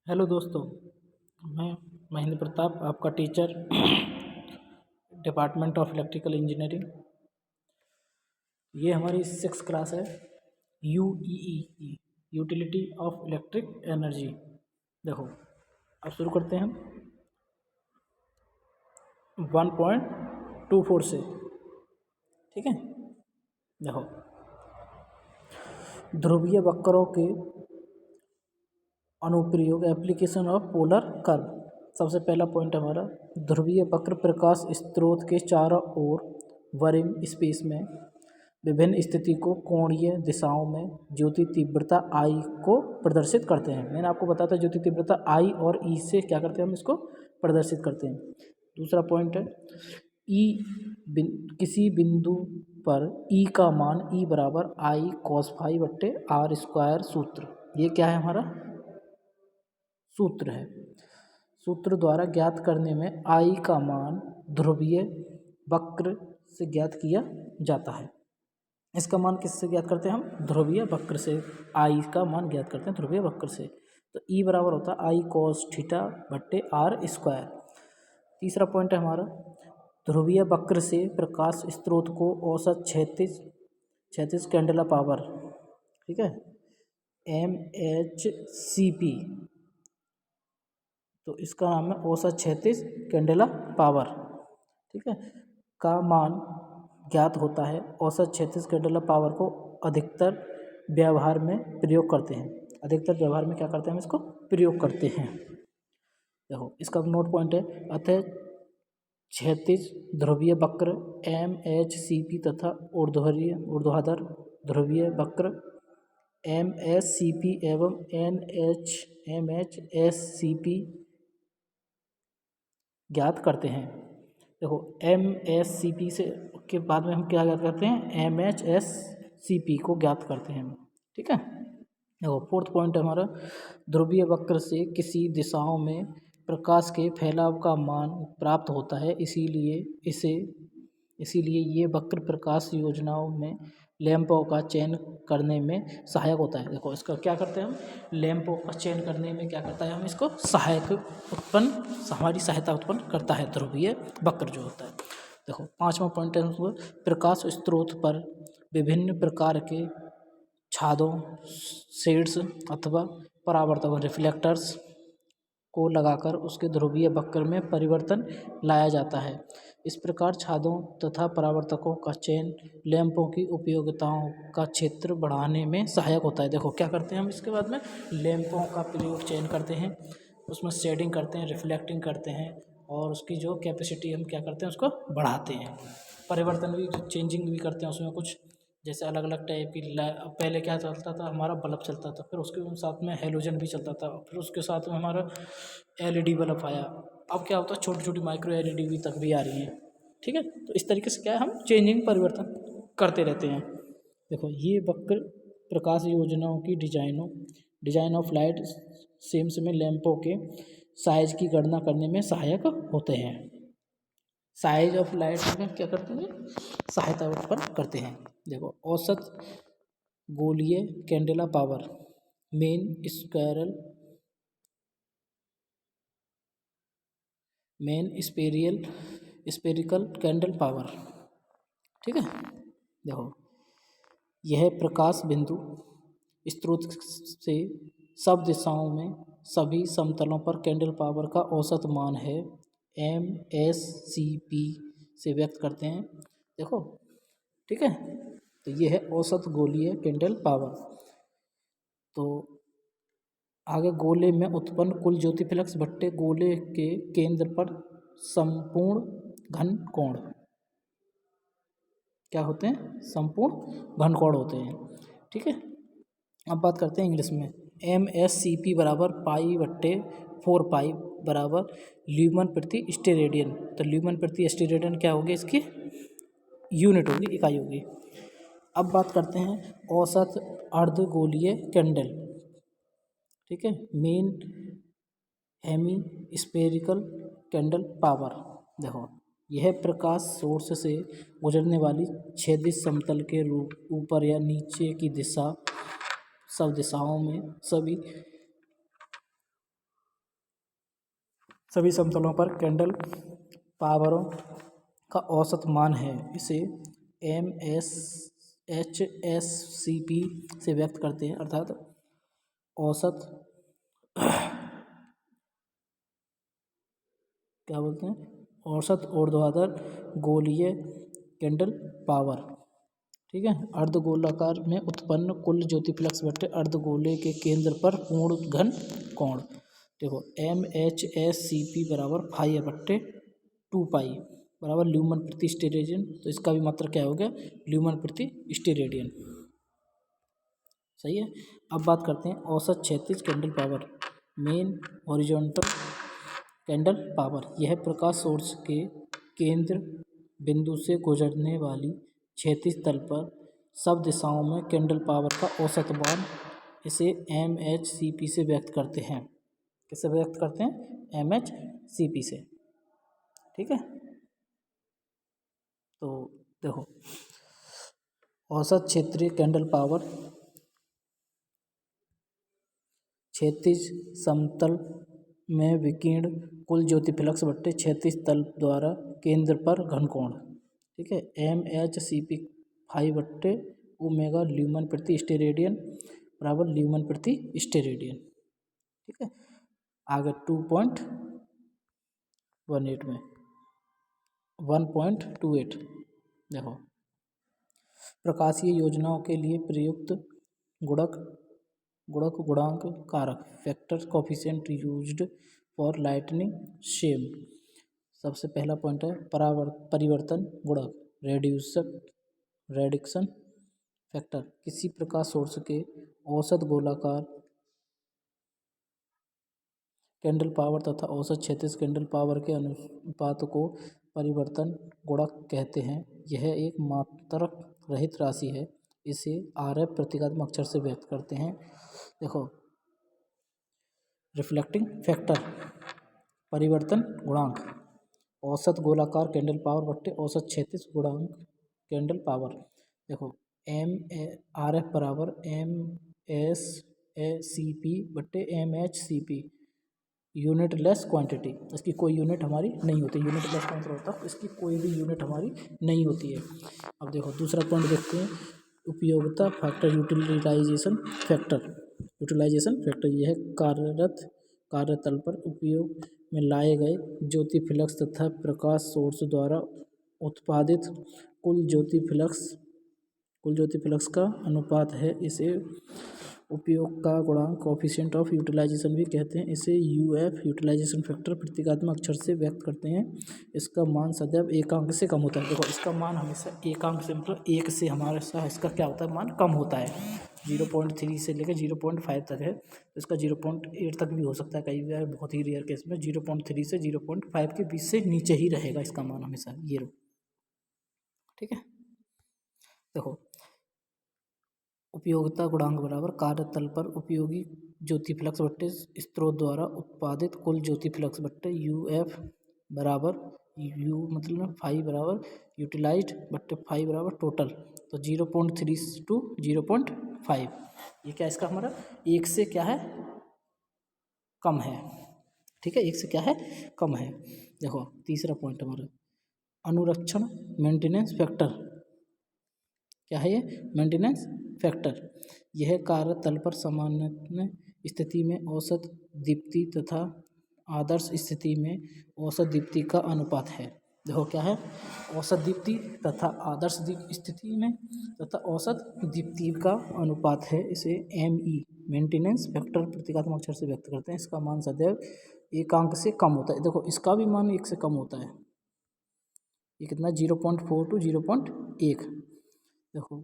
Hello दोस्तों, मैं महेंद्र प्रताप, आपका teacher department of electrical engineering. ये हमारी 6th क्लास है, यूईई, यूटिलिटी ऑफ इलेक्ट्रिक एनर्जी। देखो, अब शुरू करते हैं हम 1.24 से। ठीक है, देखो, ध्रुवीय वक्रों के अनुप्रयोग, एप्लीकेशन ऑफ पोलर कर्व। सबसे पहला पॉइंट हमारा, ध्रुवीय वक्र प्रकाश स्रोत के चारों ओर वरीम स्पेस में विभिन्न स्थिति को कोणीय दिशाओं में ज्योति तीव्रता I को प्रदर्शित करते हैं। मैंने आपको बताया था ज्योति तीव्रता I और E से क्या करते हैं, हम इसको प्रदर्शित करते हैं। दूसरा पॉइंट है, किसी बिंदु पर E का मान E बराबर I cos फाई बट्टे R स्क्वायर सूत्र, ये क्या है हमारा सूत्र है। सूत्र द्वारा ज्ञात करने में I का मान ध्रुवीय वक्र से ज्ञात किया जाता है। इसका मान किससे ज्ञात करते हैं हम? ध्रुवीय वक्र से I का मान ज्ञात करते हैं ध्रुवीय वक्र से। तो E बराबर होता है I cos थीटा बट्टे R स्क्वायर। तीसरा पॉइंट है हमारा, ध्रुवीय वक्र से प्रकाश स्रोत को औसत क्षैतिज कैंडेला पावर, ठीक है, MHCP, तो इसका नाम है औसत क्षैतिज कैंडेला पावर, ठीक है, का मान ज्ञात होता है। औसत क्षैतिज कैंडेला पावर को अधिकतर व्यवहार में प्रयोग करते हैं। अधिकतर व्यवहार में क्या करते हैं, हम इसको प्रयोग करते हैं। देखो, इसका नोट पॉइंट है, अतः क्षैतिज ध्रुवीय वक्र MHCP तथा ऊर्ध्वाधर ध्रुवीय वक्र MSCP एवं MHSCP ज्ञात करते हैं। देखो, MSCP से के बाद में हम क्या ज्ञात करते हैं, MHSCP को ज्ञात करते हैं। ठीक है, देखो, फोर्थ पॉइंट हमारा, ध्रुवीय वक्र से किसी दिशाओं में प्रकाश के फैलाव का मान प्राप्त होता है, इसीलिए ये वक्र प्रकाश योजनाओं में लैंपों का चयन करने में सहायक होता है। देखो, इसका क्या करते हैं हम, लैंपों का चयन करने में क्या करता है, हम इसको हमारी सहायता उत्पन्न करता है ध्रुवीय वक्र जो होता है। देखो, पांचवा पॉइंट है, प्रकाश स्रोत पर विभिन्न प्रकार के छादों, शेड्स अथवा परावर्तक रिफ्लेक्टर्स को लगाकर उसके ध्रुवीय वक्र में परिवर्तन लाया जाता है। इस प्रकार छादों तथा परावर्तकों का चयन लैंपों की उपयोगिताओं का क्षेत्र बढ़ाने में सहायक होता है। देखो, क्या करते हैं हम इसके बाद में, लैंपों का प्रयोग चयन करते हैं, उसमें शेडिंग करते हैं, रिफ्लेक्टिंग करते हैं, और उसकी जो कैपेसिटी हम क्या करते हैं, उसको बढ़ाते हैं। परिवर्तन भी, चेंजिंग भी करते हैं उसमें कुछ, जैसे अलग अलग टाइप की पहले क्या चलता था, हमारा बल्ब चलता था, फिर उसके साथ में हेलोजन भी चलता था, फिर उसके साथ में हमारा LED बल्ब आया। अब क्या होता है, छोटी छोटी माइक्रो LED भी तक भी आ रही है। ठीक है, तो इस तरीके से क्या है, हम चेंजिंग परिवर्तन करते रहते हैं। देखो, ये वक्र प्रकाश योजनाओं की डिजाइन ऑफ लाइट सेम्स में लैंपों के साइज की गणना करने में सहायक होते हैं। साइज ऑफ लाइट में क्या करते हैं, सहायता उत्पन्न करते हैं। देखो, औसत गोलीय candela power, main spherical candle power. ठीक है, देखो, यह प्रकाश बिंदु स्रोत से सब दिशाओं में सभी समतलों पर कैंडल पावर का औसत मान है, MSCP से व्यक्त करते हैं। देखो, ठीक है, तो ये है औसत गोलीय कैंडल पावर। तो आगे, गोले में उत्पन्न कुल ज्योति फ्लक्स बट्टे गोले के केंद्र पर संपूर्ण घन कोण, क्या होते हैं, संपूर्ण घन कोण होते हैं। ठीक है, अब बात करते हैं इंग्लिश में। MSCP बराबर पाई बट्टे 4 पाई बराबर ल्यूमन प्रति स्टेरेडियन। तो ल्यूमन प्रति स्टेरेडियन क्या होगी, इसकी यूनिट होगी, इकाई होगी। अब बात करते हैं औसत अर्धगोलीय कैंडल। ठीक है, main hemispherical candle power. देखो, यह प्रकाश सोर्स से गुजरने वाली क्षैतिज समतल के ऊपर या नीचे की दिशा, सब दिशाओं में सभी सभी समतलों पर कैंडल पावरों का औसत मान है। इसे MSHSCP से व्यक्त करते हैं, अर्थात औसत क्या बोलते हैं, औसत ऊर्ध्वाधर गोलीय कैंडल पावर। ठीक है, अर्धगोलाकार में उत्पन्न कुल ज्योतिफ्लक्स बटे अर्धगोले के केंद्र पर पूर्ण घन कोण। देखो MHSCP बराबर 5/2 पाई बराबर ल्यूमन प्रति स्टेरेडियन। तो इसका भी मात्रा क्या हो गया, ल्यूमन प्रति स्टेरेडियन। सही है। अब बात करते हैं औसत क्षैतिज candle power, main horizontal candle power. यह प्रकाश सोर्स के केंद्र बिंदु से गुजरने वाली क्षैतिज तल पर सब दिशाओं में कैंडल पावर का औसत मान। इसे MHCP से व्यक्त करते हैं। किससे व्यक्त करते हैं, MHCP से। ठीक है, तो देखो औसत क्षेत्रीय कैंडल पावर क्षैतिज समतल में विकीर्ण कुल ज्योतिफ्लक्स बट्टे क्षैतिज तल द्वारा केंद्र पर घनकोण। ठीक है, MHCP 5/ओमेगा ल्यूमन प्रति स्टेरेडियन बराबर ल्यूमन प्रति स्टेरेडियन। ठीक है, आगे 2.18 में 1.28 देखो प्रकाशीय योजनाओं के लिए प्रयुक्त गुणक कारक factor coefficient used for lightning shame. सबसे पहला पॉइंट है परिवर्तन गुणक, रेडिक्शन फैक्टर। किसी प्रकाश सोर्स के औसत गोलाकार कैंडल पावर तथा औसत क्षैतिज कैंडल पावर के अनुपात को परिवर्तन गुणक कहते हैं। यह एक मात्रक रहित राशि है। इसे RF प्रतीकात्मक अक्षर से व्यक्त करते हैं। देखो रिफ्लेक्टिंग फैक्टर, परिवर्तन गुणांक, औसत गोलाकार कैंडल पावर बट्टे औसत क्षैतिज गुणांक कैंडल पावर। देखो RF बराबर MSCP बट्टे MHCP, यूनिट लेस क्वांटिटी। इसकी कोई यूनिट हमारी नहीं होती, यूनिट लेस का मतलब होता है इसकी कोई भी यूनिट हमारी नहीं होती है। अब देखो दूसरा पॉइंट देखते हैं, उपयोगिता फैक्टर, यूटिलाइजेशन फैक्टर। यह कार्यतल पर उपयोग में लाए गए ज्योतिफ्लक्स तथा प्रकाश सोर्स द्वारा उत्पादित कुल ज्योतिफ्लक्स का अनुपात है। इसे उपयोग का गुणांक कोफिशिएंट ऑफ यूटिलाइजेशन भी कहते हैं। इसे UF यूटिलाइजेशन फैक्टर प्रतीकात्मक अक्षर से व्यक्त करते हैं। इसका मान सदैव एकांक से कम होता है। देखो इसका मान हमेशा एकांक से मतलब 1 से हमारा इसका क्या होता है, मान कम होता है। 0.3 से लेकर 0.5 तक है। तो इसका 0.8 तक भी हो सकता है कई बार, बहुत ही रेयर केस में 0.3 से 0.5 के बीच से नीचे ही रहेगा इसका मान हमेशा। ये रो ठीक है। देखो उपयोगिता गुणांक बराबर कार्यतल पर उपयोगी ज्योतिफ्लक्स बट्टे स्रोत द्वारा उत्पादित कुल ज्योतिफ्लक्स बट्टे UF बराबर U मतलब 5 बराबर यूटिलाइज्ड बट्टे 5 बराबर टोटल। तो 0.3 to 0.5 ये क्या इसका हमारा 1 से क्या है, कम है। ठीक है, 1 से क्या है, कम है। देखो तीसरा पॉइंट हमारा अनुरक्षण मेंटेनेंस फैक्टर। क्या है ये, मेंटेनेंस फैक्टर। यह कार्यतल पर सामान्य स्थिति में औसत दीप्ति तथा आदर्श स्थिति में औसत दीप्ति का अनुपात है। देखो क्या है, औसत दीप्ति तथा आदर्श स्थिति में तथा औसत दीप्ति का अनुपात है। इसे ME मेंटेनेंस फैक्टर प्रतीकात्मक अक्षर से व्यक्त करते हैं। इसका मान सदैव एकांक से कम होता है। देखो इसका भी मान 1 से कम होता है। ये कितना 0.4 to 0.1। देखो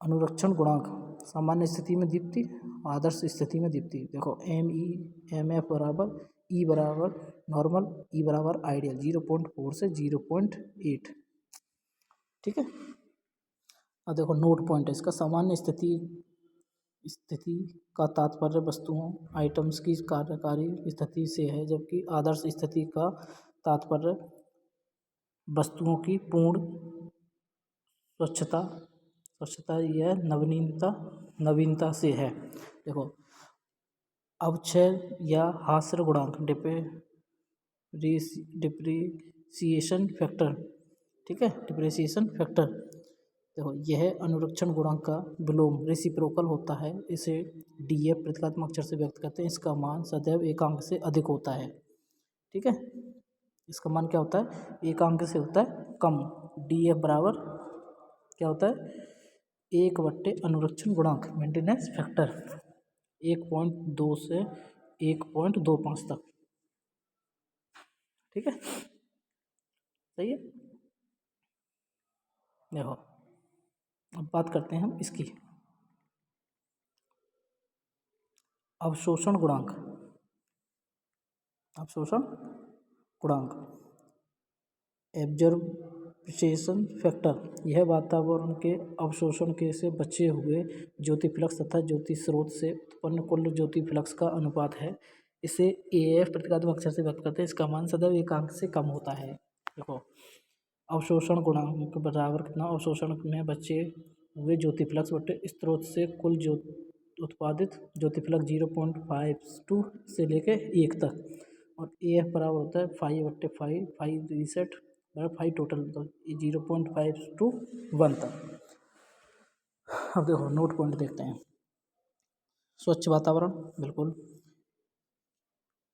अनुरक्षण गुणांक, सामान्य स्थिति में दीप्ति, आदर्श स्थिति में दीप्ति। देखो MF बराबर E बराबर नॉर्मल, E बराबर आइडियल, 0.4 से 0.8। ठीक है। अब देखो नोट पॉइंट है इसका, सामान्य स्थिति का तात्पर्य वस्तुओं आइटम्स की कार्यकारी स्थिति से है, जबकि आदर्श स्थिति का तात्पर्य वस्तुओं की पूर्ण स्वच्छता या नवीनता से है। देखो अवक्षय या हास्य गुणांक डिप्रिसिएशन फैक्टर, ठीक है, डिप्रिसिएशन फैक्टर। देखो यह अनुरक्षण गुणांक का विलोम रेसिप्रोकल होता है, इसे डीएफ प्रतीकात्मक अक्षर से व्यक्त करते हैं। इसका मान सदैव एक अंक से अधिक होता है, ठीक है। इसका मान क्या होता है, एक अंक से होता है कम। डीएफ बराबर क्या होता है, 1 बट्टे अनुरक्षण गुणांक मेंटेनेंस फैक्टर 1.2 से 1.25 तक, ठीक है, सही है। देखो अब बात करते हैं हम इसकी अवशोषण गुणांक। अवशोषण गुणांक एब्जॉर्प्शन फैक्टर, यह वातावरण के अवशोषण के से बचे हुए ज्योति फ्लक्स तथा ज्योति स्रोत से उत्पन्न कुल ज्योति फ्लक्स का अनुपात है। इसे एएफ प्रतीकात्मक अक्षर से व्यक्त करते हैं। इसका मान सदैव एक अंक से कम होता है। देखो अवशोषण गुणांक बराबर कितना, अवशोषण में बचे हुए ज्योति फ्लक्स बटे स्रोत से कुल उत्पादित ज्योति फ्लक्स 0.52 से लेके 1 तक, और ए एफ बराबर होता है 5/5, 5 रीसेट बराबर 5 टोटल, तो 0.5 to 1 तक। अब देखो नोट पॉइंट देखते हैं। स्वच्छ वातावरण, बिल्कुल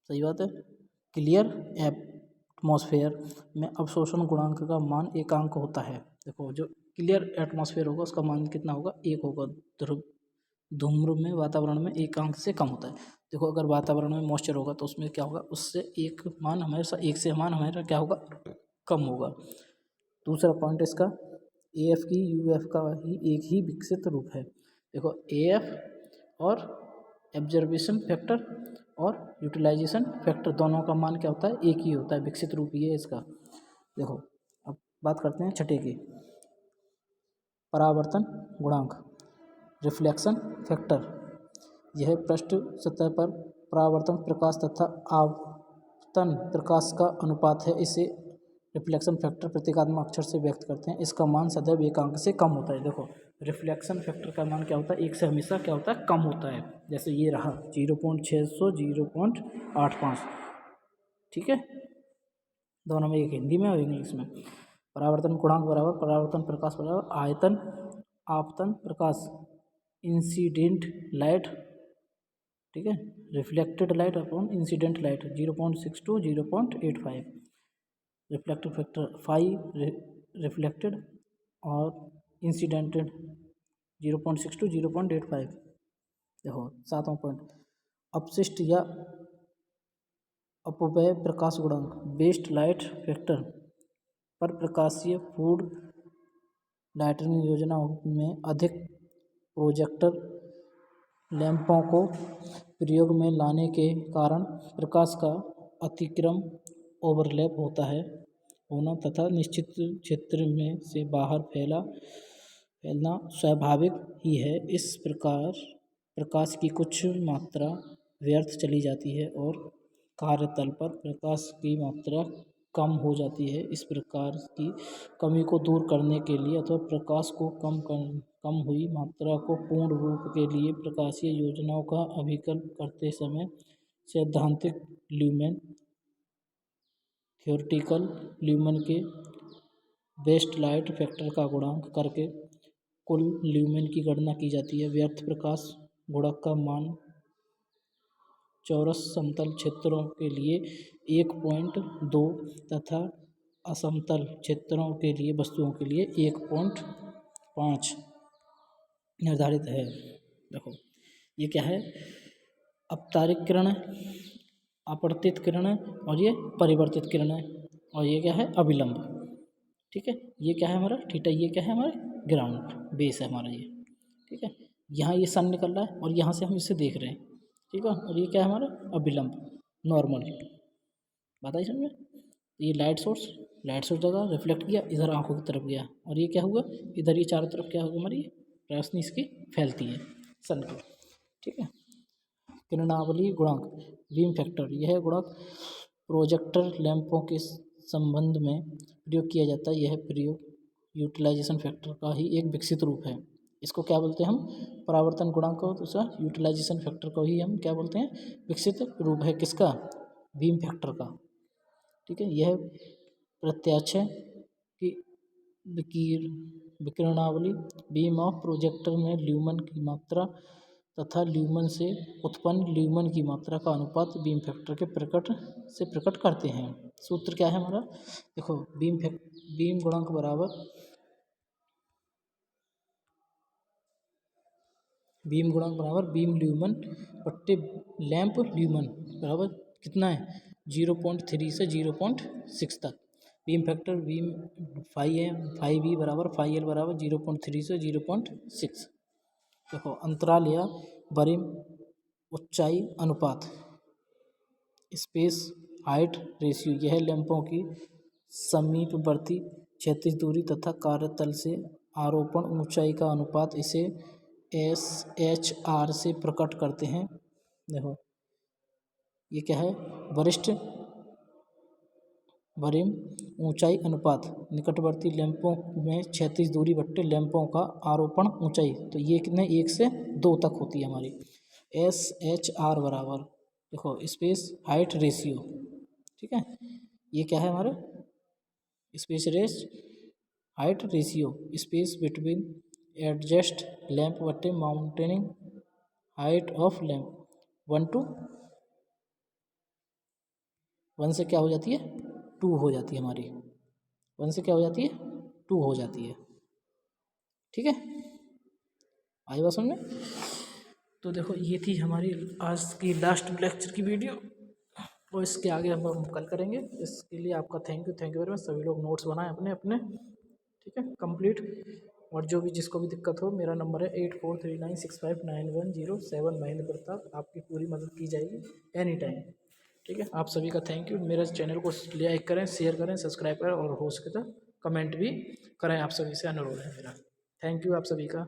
सही बात है। क्लियर एटमॉस्फेयर में अवशोषण गुणांक का मान एकांक होता है। देखो जो क्लियर एटमॉस्फेयर होगा उसका मान कितना होगा, 1 होगा। धूम्र में वातावरण में एक अंक से कम होता है। देखो अगर वातावरण में मॉइस्चर होगा तो उसमें क्या होगा, उससे एक मान हमेशा, एक से मान हमेशा क्या होगा, कम होगा। दूसरा पॉइंट इसका ए एफ की यू एफ का ही एक ही विकसित रूप है। देखो ए एफ और एब्जर्वेशन फैक्टर और यूटिलाइजेशन फैक्टर दोनों का मान क्या होता है, एक ही होता है, विकसित रूप ही है इसका। देखो अब बात करते हैं छठे की, परावर्तन गुणांक रिफ्लेक्शन फैक्टर। यह पृष्ठ सतह पर परावर्तन प्रकाश तथा आपतन प्रकाश का अनुपात है। इसे रिफ्लेक्शन फैक्टर प्रतीकात्मक अक्षर से व्यक्त करते हैं। इसका मान सदैव एक अंक से कम होता है। देखो रिफ्लेक्शन फैक्टर का मान क्या होता है, एक से हमेशा क्या होता है, कम होता है। जैसे ये रहा 0.600, 0.85, ठीक है, दोनों में, एक हिंदी में और इंग्लिश में। परावर्तन गुणांक बराबर परावर्तन प्रकाश बराबर आयतन आपतन प्रकाश इंसिडेंट लाइट, ठीक है, reflected light upon incident light 0.62, 0.85। Reflective factor 5 reflected और इंसिडेंटेड 0.62, 0.85। देखो 7वां पॉइंट, अपशिष्ट या अपव्यय प्रकाश गुणांक वेस्ट लाइट फैक्टर पर प्रकाशीय फूड लाइटनिंग योजनाओं में अधिक प्रोजेक्टर लैंपों को प्रयोग में लाने के कारण प्रकाश का अतिक्रम ओवरलैप होना तथा निश्चित क्षेत्र में से बाहर फैलना स्वाभाविक ही है। इस प्रकार प्रकाश की कुछ मात्रा व्यर्थ चली जाती है और कार्यतल पर प्रकाश की मात्रा कम हो जाती है। इस प्रकार की कमी को दूर करने के लिए अथवा प्रकाश को कम हुई मात्रा को पूर्ण रूप के लिए प्रकाशीय योजनाओं का अभिकल्प करते समय सैद्धांतिक ल्यूमेन, थ्योरेटिकल ल्यूमेन के बेस्ट लाइट फैक्टर का गुणांक करके कुल ल्यूमेन की गणना की जाती है। व्यर्थ प्रकाश गुणक का मान चौरस समतल क्षेत्रों के लिए 1.2 तथा असमतल क्षेत्रों के लिए वस्तुओं के लिए 1.5 निर्धारित है। देखो ये क्या है, अपतारिक किरण, अपवर्तित किरण और ये परिवर्तित किरण है, और ये क्या है, अभिलंब, ठीक है। ये क्या है हमारा थीटा, ये क्या है हमारा ग्राउंड बेस है हमारा ये, ठीक है। यहाँ ये सन निकल रहा है और यहाँ से हम इसे देख रहे हैं, ठीक है, और ये क्या है हमारा अभिलंब नॉर्मल, बात आई समझ में। ये लाइट सोर्स जगह रिफ्लेक्ट किया, इधर आंखों की तरफ गया, और ये क्या हुआ, इधर ये चारों तरफ क्या होगा, हमारी रोशनी इसकी फैलती है सन की, ठीक है। किरणावली गुणांक बीम फैक्टर, यह गुणांक प्रोजेक्टर लैंपों के संबंध में प्रयोग किया जाता है। यह प्रयोग यूटिलाइजेशन फैक्टर का ही एक विकसित रूप है। इसको क्या बोलते हैं हम, परावर्तन गुणांक को, दूसरा यूटिलाइजेशन फैक्टर को ही हम क्या बोलते हैं, विकसित रूप है किसका, बीम फैक्टर का, ठीक है। यह प्रत्यक्ष है कि विकिरणावली बीम ऑफ प्रोजेक्टर में ल्यूमन की मात्रा तथा ल्यूमन से उत्पन्न ल्यूमन की मात्रा का अनुपात बीम फैक्टर के प्रकट करते हैं। सूत्र क्या है हमारा? देखो, बीम गुणांक बराबर बीम ल्यूमन बट्टे लैंप ल्यूमन बराबर कितना है? 0.3 से 0.6 तक। बीम फैक्टर बीम फाई है, फाई बी बराबर फाई एल बराबर 0.3 से 0.6। देखो, अंतराल या बरीम ऊंचाई अनुपात स्पेस हाइट रेशियो, यह लैंपों की समीपवर्ती क्षैतिज दूरी तथा कार्यतल से आरोपण ऊंचाई का अनुपात इसे SHR से प्रकट करते हैं। देखो, ये क्या है? वरिष्ठ बरीम ऊंचाई अनुपात निकटवर्ती लैंपों में क्षैतिज दूरी बट्टे लैंपों का आरोपण ऊंचाई, तो ये कितने 1 से 2 तक होती है हमारी। SHR बराबर देखो स्पेस हाइट रेशियो, ठीक है। ये क्या है हमारे? Space height ratio space between adjust lamp बट्टे माउंटेनिंग हाइट ऑफ लैंप 1 से क्या हो जाती है? 2 हो जाती है हमारी। 1 से क्या हो जाती है? 2 हो जाती है, ठीक है। आई बात समझ में? तो देखो, ये थी हमारी आज की लास्ट लेक्चर की वीडियो, और इसके आगे हम कल करेंगे। इसके लिए आपका थैंक यू वेरी मच। सभी लोग नोट्स बनाएं अपने अपने, ठीक है, कंप्लीट। और जो भी जिसको भी दिक्कत हो, मेरा नंबर है 8439659107। महेंद्र प्रताप, आपकी पूरी मदद की जाएगी एनी टाइम, ठीक है। आप सभी का थैंक यू। मेरे चैनल को लाइक करें, शेयर करें, सब्सक्राइब करें, और हो सके तो कमेंट भी करें। आप सभी से अनुरोध है मेरा। थैंक यू आप सभी का।